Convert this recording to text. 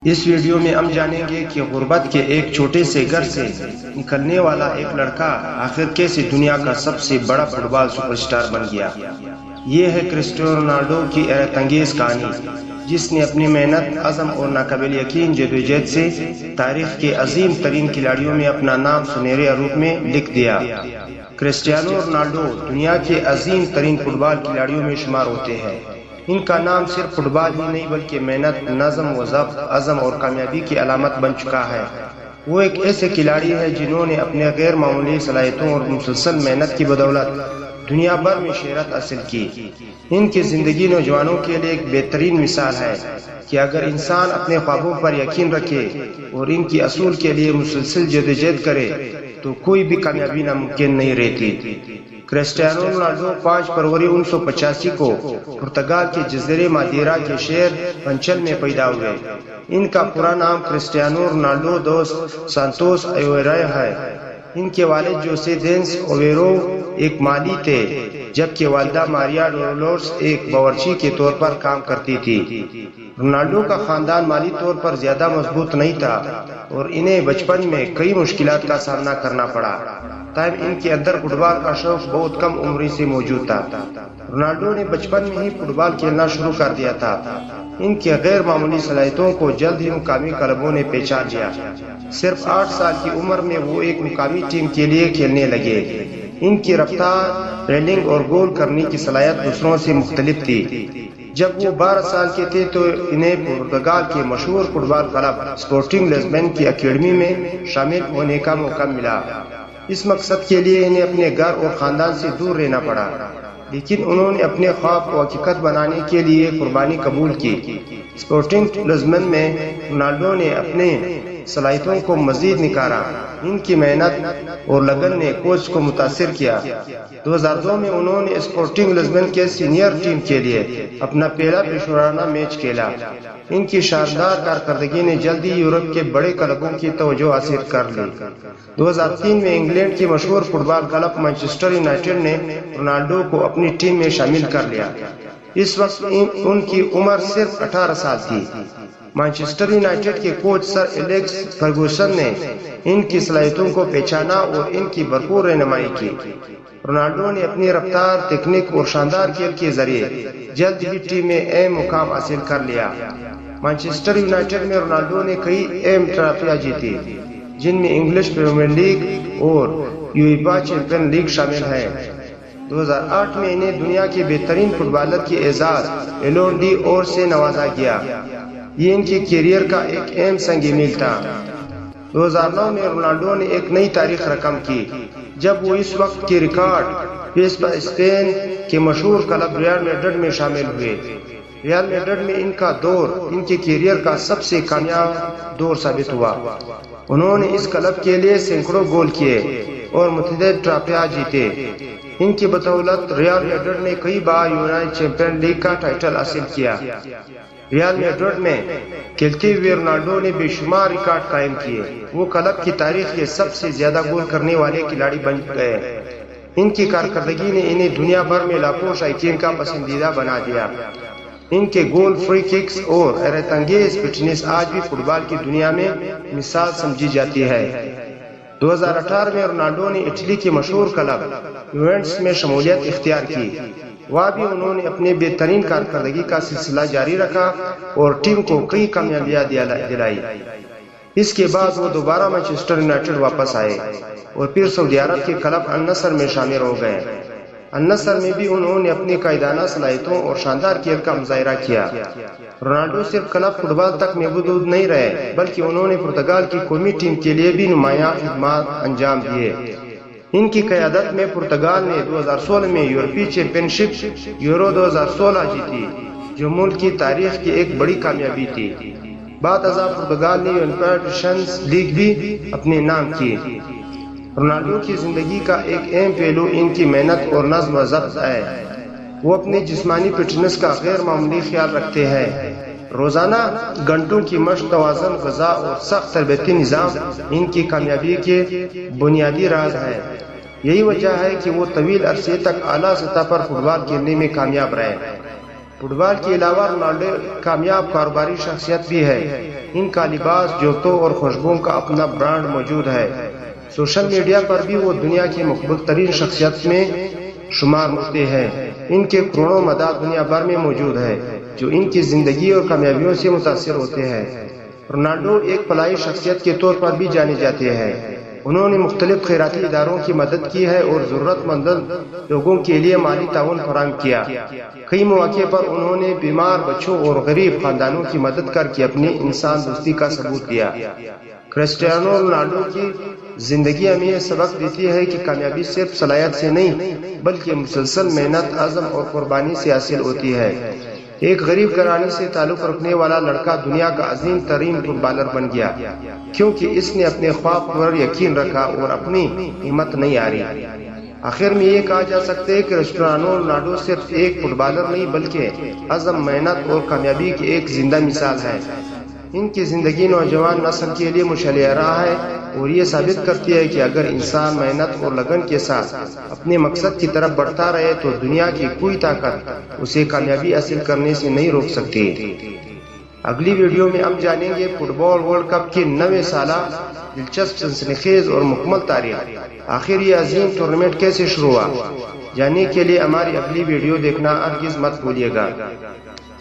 اس video میں ہم جانیں گے کہ غربت کے ایک چھوٹے سے گھر سے نکلنے والا ایک لڑکا آخر کیسے دنیا کا سب سے بڑا فٹ بال سپر اسٹار بن گیا۔ یہ ہے کرسٹیانو رونالڈو کی حیرت انگیز کہانی، جس نے اپنی محنت، عزم اور ناقابل یقین جدوجہد سے تاریخ کے عظیم ترین کھلاڑیوں میں اپنا نام سنہرے حروف میں لکھ دیا۔ کرسٹیانو رونالڈو دنیا کے عظیم ترین فٹ بال کھلاڑیوں میں شمار ہوتے ہیں۔ ان کا نام صرف فٹ بال ہی نہیں بلکہ محنت، نظم و ضبط، عزم اور کامیابی کی علامت بن چکا ہے۔ وہ ایک ایسے کھلاڑی ہیں جنہوں نے اپنے غیر معمولی صلاحیتوں اور مسلسل محنت کی بدولت دنیا بھر میں شہرت حاصل کی۔ ان کی زندگی نوجوانوں کے لیے ایک بہترین مثال ہے کہ اگر انسان اپنے خوابوں پر یقین رکھے اور ان کی اصول کے لیے مسلسل جدوجہد کرے تو کوئی بھی کامیابی ناممکن نہیں رہتی۔ کرسٹیانو رونالڈو 5 فروری 1985 کو پرتگال کے جزیرے مادیرا کے شہر پنچل میں پیدا ہوئے۔ ان کا پورا نام کرسٹیانو رونالڈو دوس سانتوس اویرو ہے۔ ان کے والد جوسے دینس اویرو ایک مالی تھے، جبکہ والدہ ماریا ڈولورس ایک باورچی کے طور پر کام کرتی تھی۔ رونالڈو کا خاندان مالی طور پر زیادہ مضبوط نہیں تھا اور انہیں بچپن میں کئی مشکلات کا سامنا کرنا پڑا، تاہم ان کے اندر فٹ بال کا شوق بہت کم عمر سے موجود تھا۔ رونالڈو نے بچپن میں ہی فٹ بال کھیلنا شروع کر دیا تھا۔ ان کے غیر معمولی صلاحیتوں کو جلد ہی مقامی کلبوں نے پہچان لیا۔ صرف 8 سال کی عمر میں وہ ایک مقامی ٹیم کے لیے کھیلنے لگے۔ ان کی رفتار، ڈریبلنگ اور گول کرنے کی صلاحیت دوسروں سے مختلف تھی۔ جب وہ 12 سال کے تھے تو انہیں پرتگال کے مشہور فٹ بال کلب اسپورٹنگ لزبن کی اکیڈمی میں شامل ہونے کا موقع ملا۔ اس مقصد کے لیے انہیں اپنے گھر اور خاندان سے دور رہنا پڑا، لیکن انہوں نے اپنے خواب کو حقیقت بنانے کے لیے قربانی قبول کی۔ اسپورٹنگ لزبن میں رونالڈو نے اپنے صلاحیتوں کو مزید نکھارا۔ ان کی محنت اور لگن نے کوچ کو متاثر کیا۔ 2002 میں انہوں نے اسپورٹنگ لزبن کے سینئر ٹیم کے لیے اپنا پہلا پیشہ ورانہ میچ کھیلا۔ ان کی شاندار کارکردگی نے جلد ہی یورپ کے بڑے کلبوں کی توجہ حاصل کر لی۔ 2003 میں انگلینڈ کی مشہور فٹ بال کلب مانچسٹر یونائیٹڈ نے رونالڈو کو اپنی ٹیم میں شامل کر لیا۔ اس وقت ان کی عمر صرف 18 سال تھی۔ مانچسٹر یونائیٹڈ کے کوچ سر الیکس فرگوسن نے ان کی صلاحیتوں کو پہچانا اور ان کی بھرپور رہنمائی کی۔ رونالڈو نے اپنی رفتار، تکنیک اور شاندار کھیل کے ذریعے جلد ہی ٹیم میں اہم مقام حاصل کر لیا۔ مانچسٹر یونائیٹڈ میں رونالڈو نے کئی اہم ٹرافیاں جیتی، جن میں انگلش پریمیئر لیگ اور یویفا چیمپئن لیگ شامل ہیں۔ 2008 میں انہیں دنیا کے بہترین فٹ بالر کے اعزاز بیلون ڈی اور سے نوازا گیا۔ یہ ان کے کیریئر کا ایک اہم سنگ میل تھا۔ 2009 میں رونالڈو نے ایک نئی تاریخ رقم کی جب وہ اس وقت کے ریکارڈ پیس پر اسپین کے مشہور کلب ریال میڈرڈ میں شامل ہوئے۔ ریال میڈرڈ میں ان کا دور ان کے کیریئر کا سب سے کامیاب دور ثابت ہوا۔ انہوں نے اس کلب کے لیے سینکڑوں گول کیے اور متعدد ٹرافیاں جیتے۔ ان کی بدولت ریال میڈرڈ نے کئی بار یورپی چیمپئن لیگ کا ٹائٹل حاصل کیا۔ ریال میڈرڈ میں کھیلتے ہوئے رونالڈو نے بے شمار ریکارڈ قائم کیے۔ وہ کلب کی تاریخ کے سب سے زیادہ گول کرنے والے کھلاڑی بن گئے۔ ان کی کارکردگی نے انہیں دنیا بھر میں لاکھوں شائقین کا پسندیدہ بنا دیا۔ ان کے گول، فری ککس اور حیرت انگیز فٹنس آج بھی فٹ بال کی دنیا میں مثال سمجھی جاتی ہے۔ 2018 میں رونالڈو نے اٹلی کے مشہور کلب یوونٹس میں شمولیت اختیار کی۔ وہاں بھی انہوں نے اپنے بہترین کارکردگی کا سلسلہ جاری رکھا اور ٹیم کو کئی کامیابیاں دلائی۔ اس کے بعد وہ دوبارہ مانچسٹر یونائیٹڈ واپس آئے اور پھر سعودی عرب کے کلب النصر میں شامل ہو گئے۔ النصر میں بھی انہوں نے اپنی قائدانہ صلاحیتوں اور شاندار کھیل کا مظاہرہ کیا۔ رونالڈو صرف کلب فٹ بال تک محدود نہیں رہے بلکہ انہوں نے پرتگال کی قومی ٹیم کے لیے بھی نمایاں خدمات انجام دیے۔ ان کی قیادت میں پرتگال نے 2016 میں یورپی چیمپئن شپ یورو 2016 جیتی، جو ملک کی تاریخ کی ایک بڑی کامیابی تھی۔ بعد ازاں پرتگال نے یویفا نیشنز لیگ بھی اپنے نام کی۔ رونالڈو کی زندگی کا ایک اہم پہلو ان کی محنت اور نظم و ضبط ہے۔ وہ اپنی جسمانی فٹنس کا غیر معمولی خیال رکھتے ہیں۔ روزانہ گھنٹوں کی مشق، توازن غذا اور سخت تربیتی نظام ان کی کامیابی کے بنیادی راز ہے۔ یہی وجہ ہے کہ وہ طویل عرصے تک اعلیٰ سطح پر فٹ بال کھیلنے میں کامیاب رہے۔ فٹ بال کے علاوہ رونالڈو کامیاب کاروباری شخصیت بھی ہے۔ ان کا لباس، جوتوں اور خوشبوؤں کا اپنا برانڈ موجود ہے۔ سوشل میڈیا پر بھی وہ دنیا کی مقبول ترین شخصیت میں شمار ہوتے ہیں۔ ان کے کروڑوں مداح دنیا بھر میں موجود ہے جو ان کی زندگی اور کامیابیوں سے متاثر ہوتے ہیں۔ رونالڈو ایک فلاحی شخصیت کے طور پر بھی جانے جاتے ہیں۔ انہوں نے مختلف خیراتی اداروں کی مدد کی ہے اور ضرورت مند لوگوں کے لیے مالی تعاون فراہم کیا۔ کئی مواقع پر انہوں نے بیمار بچوں اور غریب خاندانوں کی مدد کر کے اپنی انسان دوستی کا ثبوت دیا۔ کرسٹیانو رونالڈو کی زندگی ہمیں یہ سبق دیتی ہے کہ کامیابی صرف صلاحیت سے نہیں بلکہ مسلسل محنت، عزم اور قربانی سے حاصل ہوتی ہے۔ ایک غریب گھرانے سے تعلق رکھنے والا لڑکا دنیا کا عظیم ترین فٹ بالر بن گیا کیونکہ اس نے اپنے خواب پر یقین رکھا اور اپنی ہمت نہیں ہاری۔ آخر میں یہ کہا جا سکتا ہے کہ کرسٹیانو رونالڈو صرف ایک فٹ بالر نہیں بلکہ عزم، محنت اور کامیابی کی ایک زندہ مثال ہے۔ ان کی زندگی نوجوان نسل کے لیے مشعل راہ ہے اور یہ ثابت کرتی ہے کہ اگر انسان محنت اور لگن کے ساتھ اپنے مقصد کی طرف بڑھتا رہے تو دنیا کی کوئی طاقت اسے کامیابی حاصل کرنے سے نہیں روک سکتی۔ اگلی ویڈیو میں ہم جانیں گے فٹ بال ورلڈ کپ کی 9 سالہ دلچسپ، سنسنی اور مکمل تاریخ۔ آخر یہ عظیم ٹورنامنٹ کیسے شروع ہوا؟ جاننے کے لیے ہماری اگلی ویڈیو دیکھنا ہرگز مت بھولیے گا۔